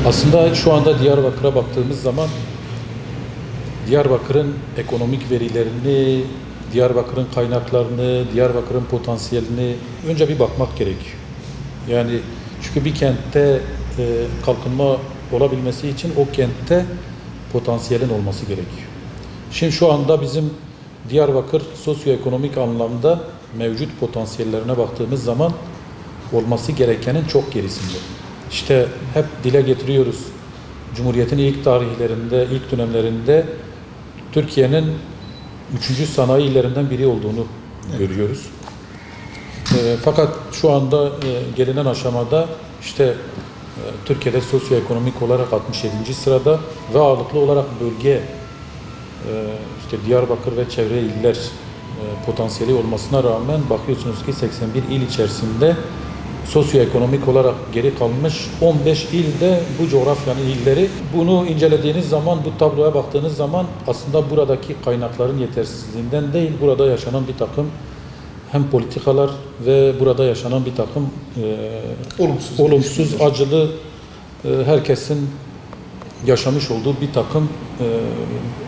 Aslında şu anda Diyarbakır'a baktığımız zaman Diyarbakır'ın ekonomik verilerini, Diyarbakır'ın kaynaklarını, Diyarbakır'ın potansiyelini önce bir bakmak gerekiyor. Yani çünkü bir kentte kalkınma olabilmesi için o kentte potansiyelin olması gerekiyor. Şimdi şu anda bizim Diyarbakır sosyoekonomik anlamda mevcut potansiyellerine baktığımız zaman olması gerekenin çok gerisinde. İşte hep dile getiriyoruz. Cumhuriyet'in ilk tarihlerinde, ilk dönemlerinde Türkiye'nin 3. sanayi illerinden biri olduğunu görüyoruz. Fakat şu anda gelinen aşamada işte Türkiye'de sosyoekonomik olarak 67. sırada ve ağırlıklı olarak bölge işte Diyarbakır ve çevre iller potansiyeli olmasına rağmen bakıyorsunuz ki 81 il içerisinde sosyoekonomik olarak geri kalmış 15 ilde bu coğrafyanın illeri. Bunu incelediğiniz zaman, bu tabloya baktığınız zaman aslında buradaki kaynakların yetersizliğinden değil, burada yaşanan bir takım hem politikalar ve burada yaşanan bir takım olumsuz, acılı, herkesin yaşamış olduğu bir takım,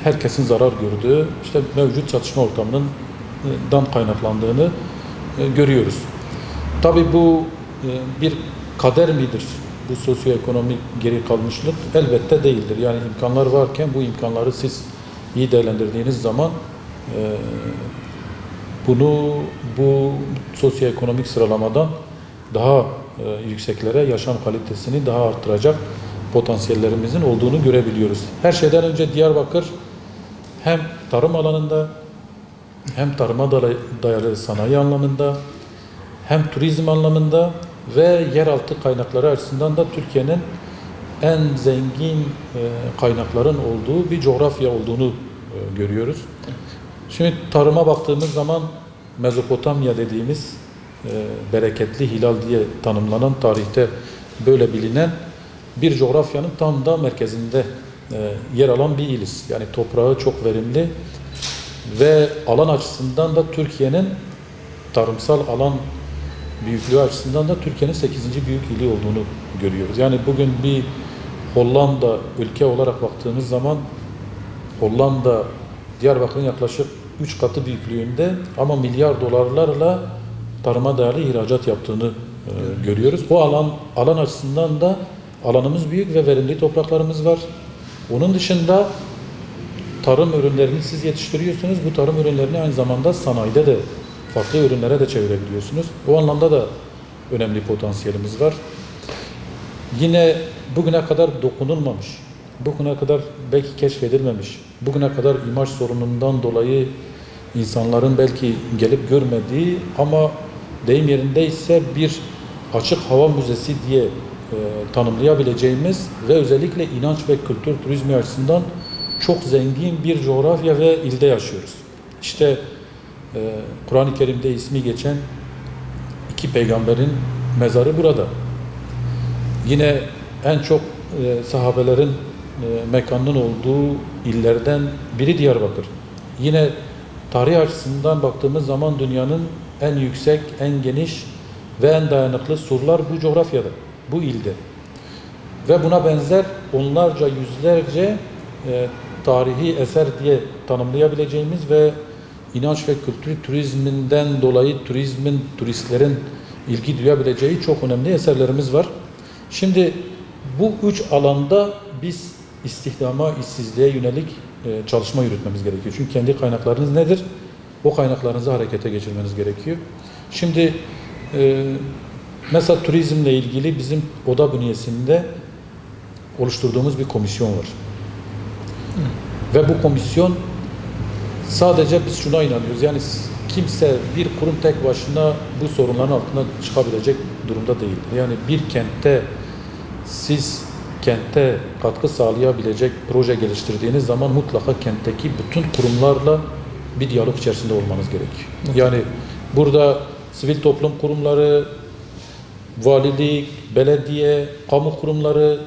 herkesin zarar gördüğü, işte mevcut çatışma ortamından kaynaklandığını görüyoruz. Tabii bu bir kader midir? Bu sosyoekonomik geri kalmışlık elbette değildir. Yani imkanlar varken bu imkanları siz iyi değerlendirdiğiniz zaman bu sosyoekonomik sıralamadan daha yükseklere yaşam kalitesini daha arttıracak potansiyellerimizin olduğunu görebiliyoruz. Her şeyden önce Diyarbakır hem tarım alanında hem tarıma dayalı sanayi anlamında hem turizm anlamında ve yeraltı kaynakları açısından da Türkiye'nin en zengin kaynakların olduğu bir coğrafya olduğunu görüyoruz. Şimdi tarıma baktığımız zaman Mezopotamya dediğimiz bereketli hilal diye tanımlanan, tarihte böyle bilinen bir coğrafyanın tam da merkezinde yer alan bir iliz. Yani toprağı çok verimli ve alan açısından da Türkiye'nin tarımsal alan büyüklüğü açısından da Türkiye'nin 8. büyük ili olduğunu görüyoruz. Yani bugün bir Hollanda ülke olarak baktığımız zaman Hollanda Diyarbakır'ın yaklaşık 3 katı büyüklüğünde ama milyar dolarlarla tarıma dayalı ihracat yaptığını görüyoruz. Bu alan açısından da alanımız büyük ve verimli topraklarımız var. Onun dışında tarım ürünlerini siz yetiştiriyorsunuz. Bu tarım ürünlerini aynı zamanda sanayide de farklı ürünlere de çevirebiliyorsunuz. O anlamda da önemli potansiyelimiz var. Yine bugüne kadar dokunulmamış, bugüne kadar belki keşfedilmemiş, bugüne kadar imaj sorunundan dolayı insanların belki gelip görmediği ama deyim yerindeyse bir açık hava müzesi diye tanımlayabileceğimiz ve özellikle inanç ve kültür turizmi açısından çok zengin bir coğrafya ve ilde yaşıyoruz. İşte Kur'an-ı Kerim'de ismi geçen 2 peygamberin mezarı burada. Yine en çok sahabelerin mekanının olduğu illerden biri Diyarbakır. Yine tarih açısından baktığımız zaman dünyanın en yüksek, en geniş ve en dayanıklı surlar bu coğrafyada, bu ilde. Ve buna benzer onlarca, yüzlerce tarihi eser diye tanımlayabileceğimiz ve inanç ve kültür turizminden dolayı turistlerin ilgi duyabileceği çok önemli eserlerimiz var. Şimdi bu 3 alanda biz istihdama, işsizliğe yönelik çalışma yürütmemiz gerekiyor. Çünkü kendi kaynaklarınız nedir? O kaynaklarınızı harekete geçirmeniz gerekiyor. Şimdi mesela turizmle ilgili bizim oda bünyesinde oluşturduğumuz bir komisyon var. Ve bu komisyon sadece biz şuna inanıyoruz. Yani kimse, bir kurum tek başına bu sorunların altına çıkabilecek durumda değil. Yani bir kentte siz kente katkı sağlayabilecek proje geliştirdiğiniz zaman mutlaka kentteki bütün kurumlarla bir diyalog içerisinde olmanız gerekiyor. Yani burada sivil toplum kurumları, valilik, belediye, kamu kurumları,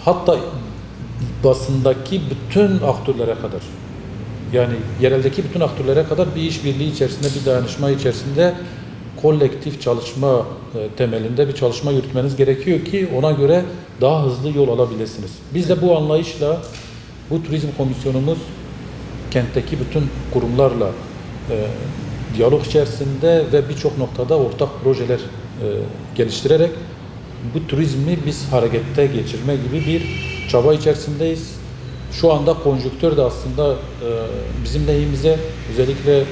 hatta basındaki bütün aktörlere kadar, yani yereldeki bütün aktörlere kadar bir işbirliği içerisinde, bir dayanışma içerisinde kolektif çalışma temelinde bir çalışma yürütmeniz gerekiyor ki ona göre daha hızlı yol alabilirsiniz. Biz de bu anlayışla bu turizm komisyonumuz kentteki bütün kurumlarla diyalog içerisinde ve birçok noktada ortak projeler geliştirerek bu turizmi biz harekete geçirme gibi bir çaba içerisindeyiz. Şu anda konjonktür de aslında bizim lehimize, özellikle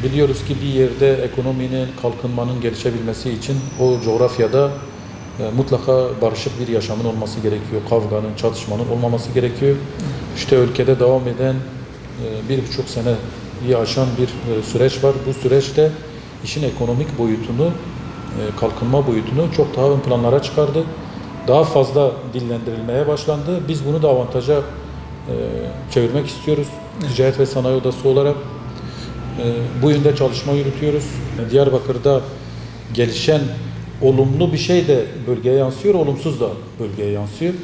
biliyoruz ki bir yerde ekonominin, kalkınmanın gelişebilmesi için o coğrafyada mutlaka barışık bir yaşamın olması gerekiyor. Kavganın, çatışmanın olmaması gerekiyor. İşte ülkede devam eden 1,5 seneyi aşan bir süreç var. Bu süreçte işin ekonomik boyutunu, kalkınma boyutunu çok daha ön planlara çıkardı. Daha fazla dillendirilmeye başlandı. Biz bunu da avantaja çevirmek istiyoruz. Ticaret ve Sanayi Odası olarak bu yönde çalışma yürütüyoruz. Diyarbakır'da gelişen olumlu bir şey de bölgeye yansıyor, olumsuz da bölgeye yansıyor.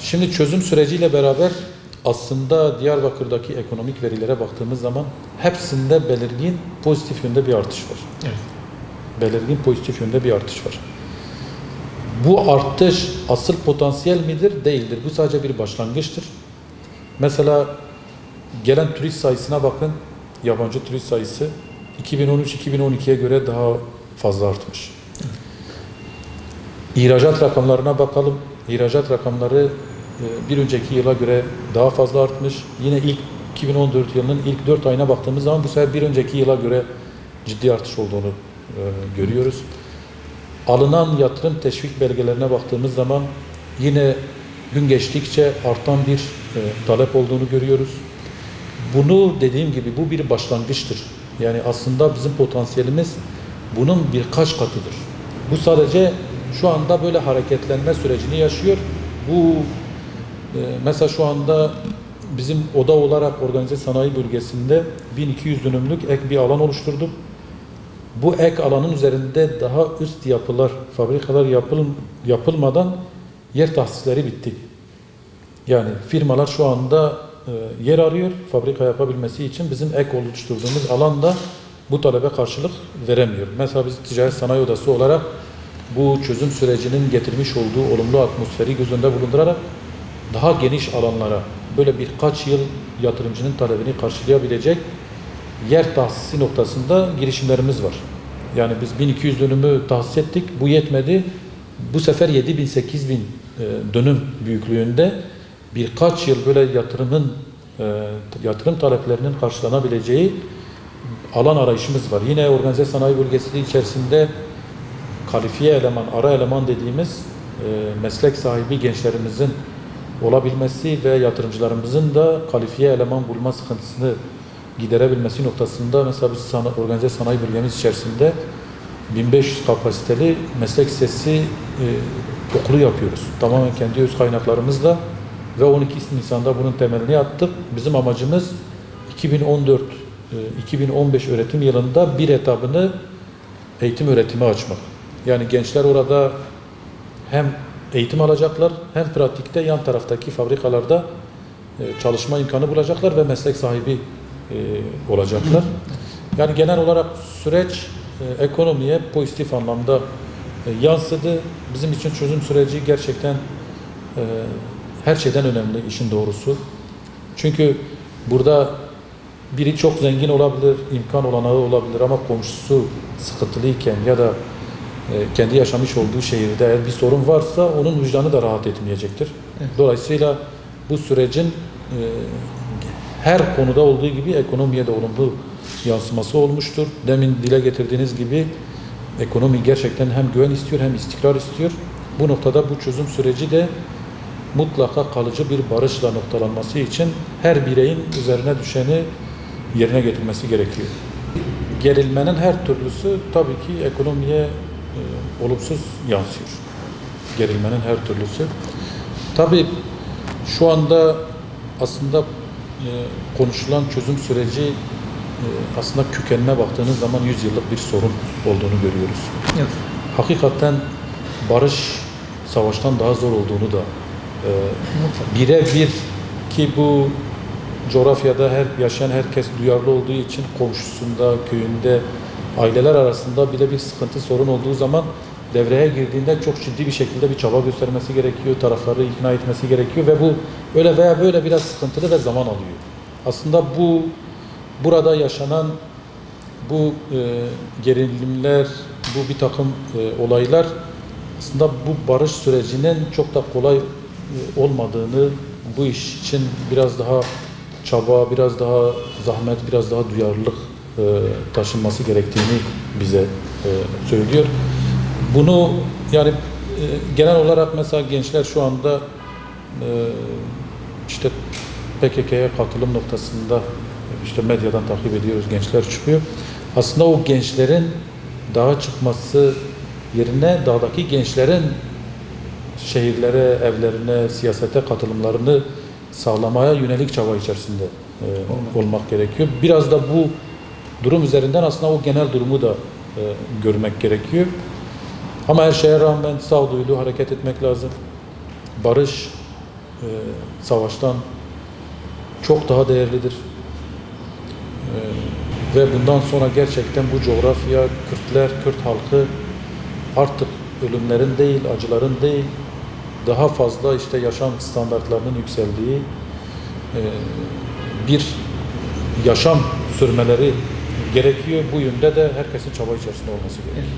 Şimdi çözüm süreciyle beraber aslında Diyarbakır'daki ekonomik verilere baktığımız zaman hepsinde belirgin pozitif yönde bir artış var. Evet. Belirgin pozitif yönde bir artış var. Bu artış asıl potansiyel midir? Değildir. Bu sadece bir başlangıçtır. Mesela gelen turist sayısına bakın. Yabancı turist sayısı 2013-2012'ye göre daha fazla artmış. İhracat rakamlarına bakalım. İhracat rakamları bir önceki yıla göre daha fazla artmış. Yine ilk 2014 yılının ilk 4 ayına baktığımız zaman bu sefer bir önceki yıla göre ciddi artış olduğunu görüyoruz. Alınan yatırım teşvik belgelerine baktığımız zaman yine gün geçtikçe artan bir talep olduğunu görüyoruz. Bunu dediğim gibi bu bir başlangıçtır. Yani aslında bizim potansiyelimiz bunun birkaç katıdır. Bu sadece şu anda böyle hareketlenme sürecini yaşıyor. Bu mesela şu anda bizim oda olarak organize sanayi bölgesinde 1200 dönümlük ek bir alan oluşturduk. Bu ek alanın üzerinde daha üst yapılar, fabrikalar yapılmadan yer tahsisleri bitti. Yani firmalar şu anda yer arıyor fabrika yapabilmesi için. Bizim ek oluşturduğumuz alanda bu talebe karşılık veremiyor. Mesela biz Ticaret Sanayi Odası olarak bu çözüm sürecinin getirmiş olduğu olumlu atmosferi göz önünde bulundurarak daha geniş alanlara böyle birkaç yıl yatırımcının talebini karşılayabilecek yer tahsisi noktasında girişimlerimiz var. Yani biz 1200 dönümü tahsis ettik. Bu yetmedi. Bu sefer 7000-8000 dönüm büyüklüğünde birkaç yıl böyle yatırım taleplerinin karşılanabileceği alan arayışımız var. Yine organize sanayi bölgesi içerisinde kalifiye eleman, ara eleman dediğimiz meslek sahibi gençlerimizin olabilmesi ve yatırımcılarımızın da kalifiye eleman bulma sıkıntısını giderebilmesi noktasında mesela biz organize sanayi bölgemiz içerisinde 1500 kapasiteli meslek lisesi okulu yapıyoruz. Tamamen kendi öz kaynaklarımızla ve 12 Nisan'da bunun temelini attık. Bizim amacımız 2014-2015 öğretim yılında bir etabını eğitim öğretimi açmak. Yani gençler orada hem eğitim alacaklar hem pratikte yan taraftaki fabrikalarda çalışma imkanı bulacaklar ve meslek sahibi olacaklar. Yani genel olarak süreç ekonomiye pozitif anlamda yansıdı. Bizim için çözüm süreci gerçekten her şeyden önemli işin doğrusu. Çünkü burada biri çok zengin olabilir, imkan olanağı olabilir ama komşusu sıkıntılıyken ya da kendi yaşamış olduğu şehirde eğer bir sorun varsa onun vicdanı da rahat etmeyecektir. Evet. Dolayısıyla bu sürecin her konuda olduğu gibi ekonomiye de olumlu yansıması olmuştur. Demin dile getirdiğiniz gibi ekonomi gerçekten hem güven istiyor hem istikrar istiyor. Bu noktada bu çözüm süreci de mutlaka kalıcı bir barışla noktalanması için her bireyin üzerine düşeni yerine getirmesi gerekiyor. Gerilmenin her türlüsü tabii ki ekonomiye olumsuz yansıyor. Gerilmenin her türlüsü. Tabii şu anda aslında konuşulan çözüm süreci aslında kökenine baktığınız zaman 100 yıllık bir sorun olduğunu görüyoruz. Evet. Hakikaten barış savaştan daha zor olduğunu da birebir ki bu coğrafyada yaşayan herkes duyarlı olduğu için komşusunda, köyünde, aileler arasında bile bir sıkıntı, sorun olduğu zaman devreye girdiğinde çok ciddi bir şekilde bir çaba göstermesi gerekiyor, tarafları ikna etmesi gerekiyor ve bu öyle veya böyle biraz sıkıntılı ve zaman alıyor. Aslında burada yaşanan bu gerilimler, bu bir takım olaylar aslında bu barış sürecinin çok da kolay olmadığını, bu iş için biraz daha çaba, biraz daha zahmet, biraz daha duyarlılık taşınması gerektiğini bize söylüyor. Bunu yani genel olarak mesela gençler şu anda işte PKK'ya katılım noktasında işte medyadan takip ediyoruz, gençler çıkıyor. Aslında o gençlerin dağa çıkması yerine dağdaki gençlerin şehirlere, evlerine, siyasete katılımlarını sağlamaya yönelik çaba içerisinde olmak gerekiyor. Biraz da bu durum üzerinden aslında o genel durumu da görmek gerekiyor. Ama her şeye rağmen sağduyulu hareket etmek lazım. Barış savaştan çok daha değerlidir. Ve bundan sonra gerçekten bu coğrafya, Kürtler, Kürt halkı artık ölümlerin değil, acıların değil, daha fazla işte yaşam standartlarının yükseldiği bir yaşam sürmeleri gerekiyor. Bu yönde de herkesin çaba içerisinde olması gerekiyor.